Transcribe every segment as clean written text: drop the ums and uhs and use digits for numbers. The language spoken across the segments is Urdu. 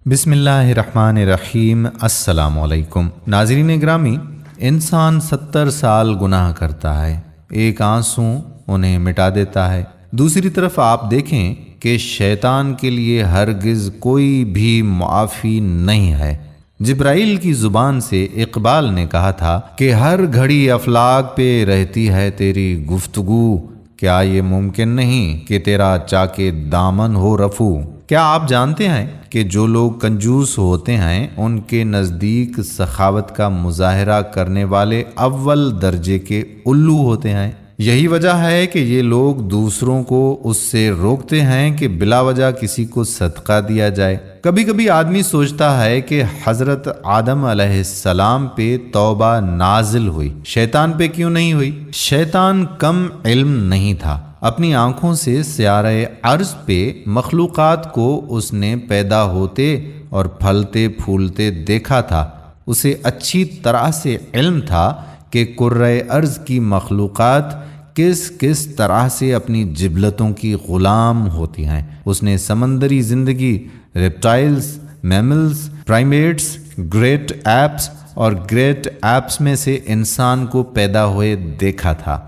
بسم اللہ الرحمن الرحیم۔ السلام علیکم ناظرین گرامی، انسان 70 سال گناہ کرتا ہے، ایک آنسو انہیں مٹا دیتا ہے۔ دوسری طرف آپ دیکھیں کہ شیطان کے لیے ہرگز کوئی بھی معافی نہیں ہے۔ جبرائیل کی زبان سے اقبال نے کہا تھا کہ ہر گھڑی افلاک پہ رہتی ہے تیری گفتگو، کیا یہ ممکن نہیں کہ تیرا چاکے دامن ہو رفو۔ کیا آپ جانتے ہیں کہ جو لوگ کنجوس ہوتے ہیں ان کے نزدیک سخاوت کا مظاہرہ کرنے والے اول درجے کے الو ہوتے ہیں؟ یہی وجہ ہے کہ یہ لوگ دوسروں کو اس سے روکتے ہیں کہ بلا وجہ کسی کو صدقہ دیا جائے۔ کبھی کبھی آدمی سوچتا ہے کہ حضرت آدم علیہ السلام پہ توبہ نازل ہوئی، شیطان پہ کیوں نہیں ہوئی؟ شیطان کم علم نہیں تھا، اپنی آنکھوں سے سیارہ ارض پہ مخلوقات کو اس نے پیدا ہوتے اور پھلتے پھولتے دیکھا تھا۔ اسے اچھی طرح سے علم تھا کہ کرۂ ارض کی مخلوقات کس طرح سے اپنی جبلتوں کی غلام ہوتی ہیں۔ اس نے سمندری زندگی، reptiles, mammals, primates, great apps اور گریٹ ایپس میں سے انسان کو پیدا ہوئے دیکھا تھا۔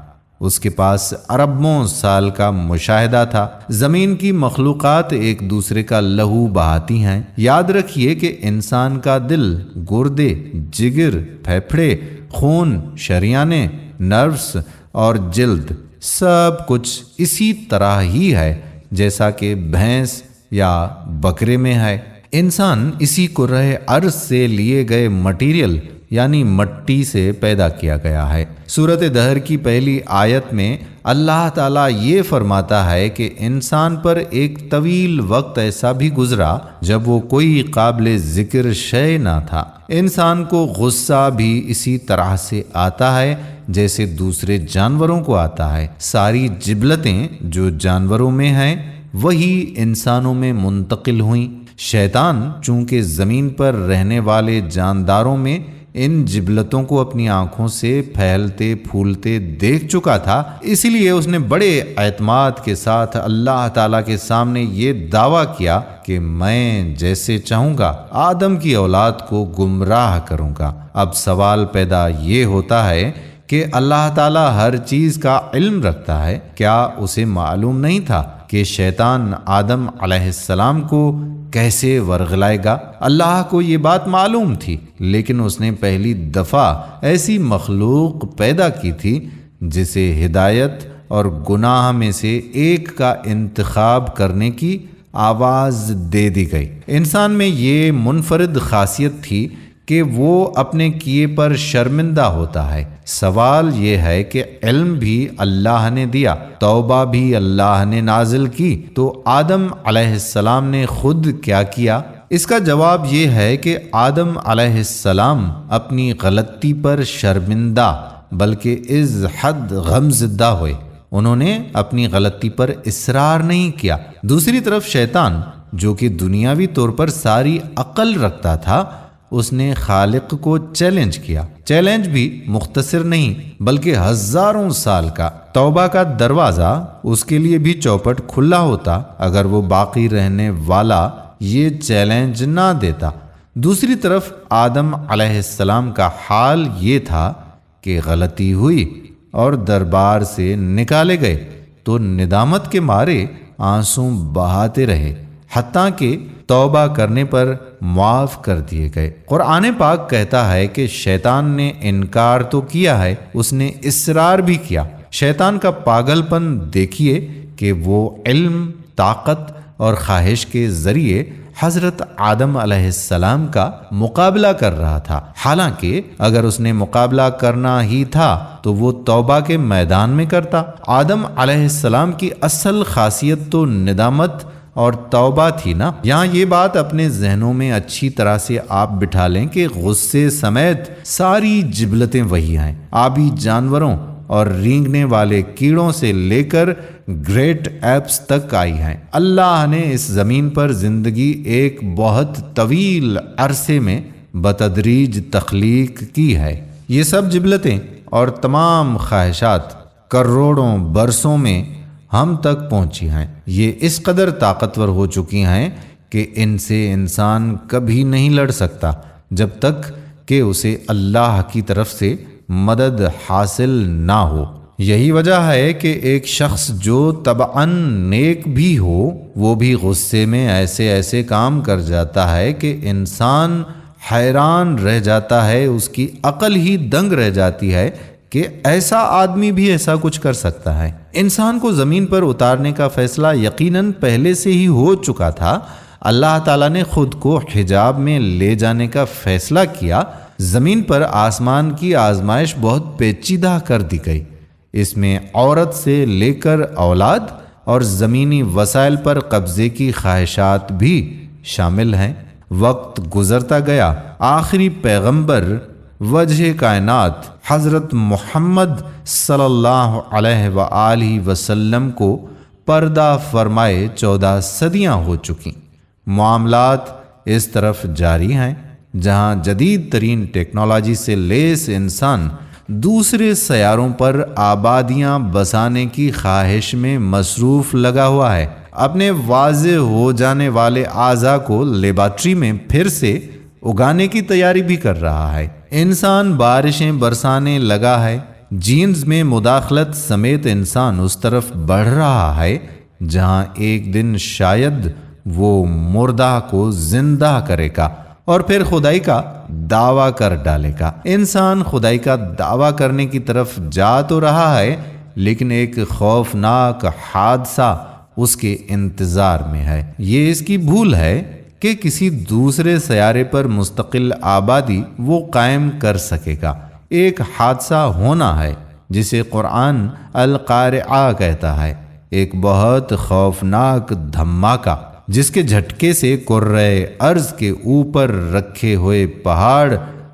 اس کے پاس اربوں سال کا مشاہدہ تھا۔ زمین کی مخلوقات ایک دوسرے کا لہو بہاتی ہیں۔ یاد رکھیے کہ انسان کا دل، گردے، جگر، پھیپھڑے، خون، شریانیں، نروس اور جلد سب کچھ اسی طرح ہی ہے جیسا کہ بھینس یا بکرے میں ہے۔ انسان اسی کرۂ ارض سے لیے گئے مٹیریل یعنی مٹی سے پیدا کیا گیا ہے۔ سورۃ دہر کی پہلی آیت میں اللہ تعالیٰ یہ فرماتا ہے کہ انسان پر ایک طویل وقت ایسا بھی گزرا جب وہ کوئی قابل ذکر شے نہ تھا۔ انسان کو غصہ بھی اسی طرح سے آتا ہے جیسے دوسرے جانوروں کو آتا ہے۔ ساری جبلتیں جو جانوروں میں ہیں وہی انسانوں میں منتقل ہوئیں۔ شیطان چونکہ زمین پر رہنے والے جانداروں میں ان جبلتوں کو اپنی آنکھوں سے پھیلتے پھولتے دیکھ چکا تھا، اسی لیے اس نے بڑے اعتماد کے ساتھ اللہ تعالیٰ کے سامنے یہ دعویٰ کیا کہ میں جیسے چاہوں گا آدم کی اولاد کو گمراہ کروں گا۔ اب سوال پیدا یہ ہوتا ہے کہ اللہ تعالیٰ ہر چیز کا علم رکھتا ہے، کیا اسے معلوم نہیں تھا کہ شیطان آدم علیہ السلام کو کیسے ورغلائے گا؟ اللہ کو یہ بات معلوم تھی، لیکن اس نے پہلی دفعہ ایسی مخلوق پیدا کی تھی جسے ہدایت اور گناہ میں سے ایک کا انتخاب کرنے کی آواز دے دی گئی۔ انسان میں یہ منفرد خاصیت تھی کہ وہ اپنے کیے پر شرمندہ ہوتا ہے۔ سوال یہ ہے کہ علم بھی اللہ نے دیا، توبہ بھی اللہ نے نازل کی، تو آدم علیہ السلام نے خود کیا کیا؟ اس کا جواب یہ ہے کہ آدم علیہ السلام اپنی غلطی پر شرمندہ بلکہ از حد غمزدہ ہوئے۔ انہوں نے اپنی غلطی پر اصرار نہیں کیا۔ دوسری طرف شیطان جو کہ دنیاوی طور پر ساری عقل رکھتا تھا، اس نے خالق کو چیلنج کیا۔ چیلنج بھی مختصر نہیں بلکہ ہزاروں سال کا۔ توبہ کا دروازہ اس کے لیے بھی چوپٹ کھلا ہوتا اگر وہ باقی رہنے والا یہ چیلنج نہ دیتا۔ دوسری طرف آدم علیہ السلام کا حال یہ تھا کہ غلطی ہوئی اور دربار سے نکالے گئے تو ندامت کے مارے آنسو بہاتے رہے، حتیٰ کہ توبہ کرنے پر معاف کر دیے گئے۔ قرآن پاک کہتا ہے کہ شیطان نے انکار تو کیا ہے، اس نے اصرار بھی کیا۔ شیطان کا پاگل پن دیکھیے کہ وہ علم، طاقت اور خواہش کے ذریعے حضرت آدم علیہ السلام کا مقابلہ کر رہا تھا، حالانکہ اگر اس نے مقابلہ کرنا ہی تھا تو وہ توبہ کے میدان میں کرتا۔ آدم علیہ السلام کی اصل خاصیت تو ندامت اور توبہ تھی نا۔ یہاں یہ بات اپنے ذہنوں میں اچھی طرح سے آپ بٹھا لیں کہ غصے سمیت ساری جبلتیں وہی ہیں، آبی جانوروں اور رینگنے والے کیڑوں سے لے کر گریٹ ایپس تک آئی ہیں۔ اللہ نے اس زمین پر زندگی ایک بہت طویل عرصے میں بتدریج تخلیق کی ہے۔ یہ سب جبلتیں اور تمام خواہشات کروڑوں برسوں میں ہم تک پہنچی ہیں۔ یہ اس قدر طاقتور ہو چکی ہیں کہ ان سے انسان کبھی نہیں لڑ سکتا جب تک کہ اسے اللہ کی طرف سے مدد حاصل نہ ہو۔ یہی وجہ ہے کہ ایک شخص جو طبعاً نیک بھی ہو وہ بھی غصے میں ایسے ایسے کام کر جاتا ہے کہ انسان حیران رہ جاتا ہے، اس کی عقل ہی دنگ رہ جاتی ہے کہ ایسا آدمی بھی ایسا کچھ کر سکتا ہے۔ انسان کو زمین پر اتارنے کا فیصلہ یقیناً پہلے سے ہی ہو چکا تھا۔ اللہ تعالیٰ نے خود کو حجاب میں لے جانے کا فیصلہ کیا۔ زمین پر آسمان کی آزمائش بہت پیچیدہ کر دی گئی۔ اس میں عورت سے لے کر اولاد اور زمینی وسائل پر قبضے کی خواہشات بھی شامل ہیں۔ وقت گزرتا گیا، آخری پیغمبر وجہ کائنات حضرت محمد صلی اللہ علیہ وآلہ وسلم کو پردہ فرمائے 14 صدیاں ہو چکی۔ معاملات اس طرف جاری ہیں جہاں جدید ترین ٹیکنالوجی سے لیس انسان دوسرے سیاروں پر آبادیاں بسانے کی خواہش میں مصروف لگا ہوا ہے۔ اپنے واضح ہو جانے والے اعضاء کو لیبارٹری میں پھر سے اگانے کی تیاری بھی کر رہا ہے۔ انسان بارشیں برسانے لگا ہے۔ جینز میں مداخلت سمیت انسان اس طرف بڑھ رہا ہے جہاں ایک دن شاید وہ مردہ کو زندہ کرے گا اور پھر خدائی کا دعویٰ کر ڈالے گا۔ انسان خدائی کا دعویٰ کرنے کی طرف جا تو رہا ہے لیکن ایک خوفناک حادثہ اس کے انتظار میں ہے۔ یہ اس کی بھول ہے کہ کسی دوسرے سیارے پر مستقل آبادی وہ قائم کر سکے گا۔ ایک حادثہ ہونا ہے جسے قرآن القارعہ کہتا ہے، ایک بہت خوفناک دھماکہ جس کے جھٹکے سے کرۂ ارض کے اوپر رکھے ہوئے پہاڑ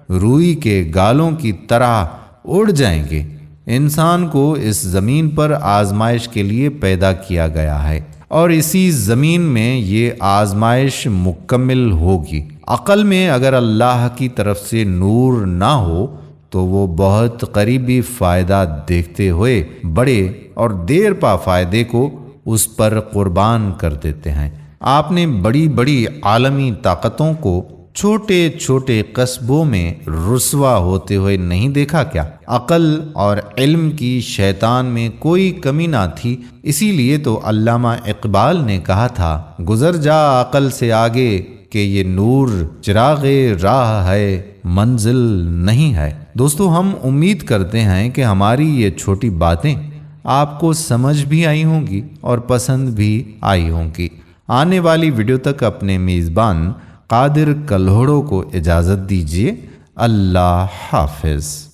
روئی کے گالوں کی طرح اڑ جائیں گے۔ انسان کو اس زمین پر آزمائش کے لیے پیدا کیا گیا ہے اور اسی زمین میں یہ آزمائش مکمل ہوگی۔ عقل میں اگر اللہ کی طرف سے نور نہ ہو تو وہ بہت قریبی فائدہ دیکھتے ہوئے بڑے اور دیر پا فائدے کو اس پر قربان کر دیتے ہیں۔ آپ نے بڑی بڑی عالمی طاقتوں کو چھوٹے چھوٹے قصبوں میں رسوا ہوتے ہوئے نہیں دیکھا کیا؟ عقل اور علم کی شیطان میں کوئی کمی نہ تھی، اسی لیے تو علامہ اقبال نے کہا تھا، گزر جا عقل سے آگے کہ یہ نور چراغ راہ ہے، منزل نہیں ہے۔ دوستو، ہم امید کرتے ہیں کہ ہماری یہ چھوٹی باتیں آپ کو سمجھ بھی آئی ہوں گی اور پسند بھی آئی ہوں گی۔ آنے والی ویڈیو تک اپنے میزبان قادر کلہوڑو کو اجازت دیجیے۔ اللہ حافظ۔